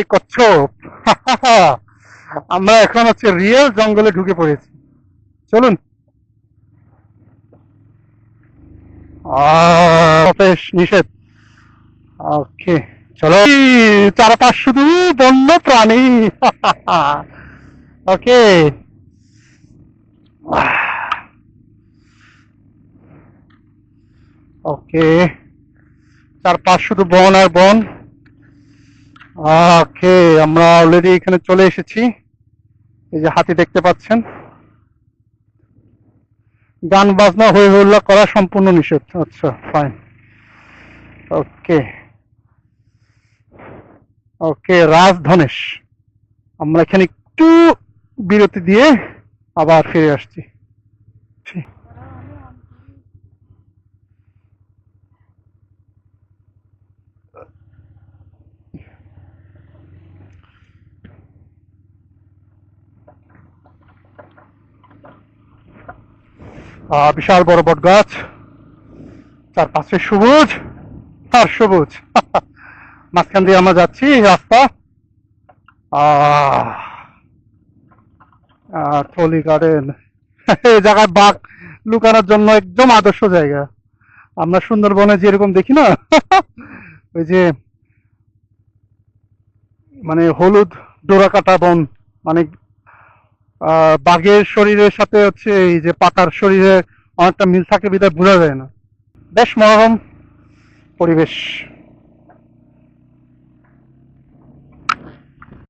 এই কচ্ছপ আমরা এখন হচ্ছে রিয়েল জঙ্গলে ঢুকে পড়েছি। চলুন। বেশ নিষেধ। ওকে, চলো। চারপাশ শুধু বন্য প্রাণী। ওকে। ওকে, চারপাশ শুধু বন আর বন। ওকে, আমরা অলরেডি এখানে চলে এসেছি। এই যে হাতি দেখতে পাচ্ছেন। গান বাজনা হই হুল্লা করা সম্পূর্ণ নিষেধ। আচ্ছা, ফাইন। ওকে। ওকে, রাজধনেশ। আমরা এখানে একটু বিরতি দিয়ে আবার ফিরে আসছি। বিশাল বড় বট গাছ, চারপাশে সবুজ আর সবুজ। মাঝখান দিয়ে আমরা যাচ্ছি রাস্তা। Trolley garden. এই জায়গায় বাঘ লুকানোর জন্য একদম আদর্শ জায়গা। আমরা সুন্দরবনে যেরকম দেখি না, ওই যে মানে হলুদ ডোরাকাটা বন, মানে বাঘের শরীরের সাথে হচ্ছে এই যে পাতার শরীরে অনেকটা মিল থাকে বিধায় বোঝা যায় না। বেশ মনোরম পরিবেশ।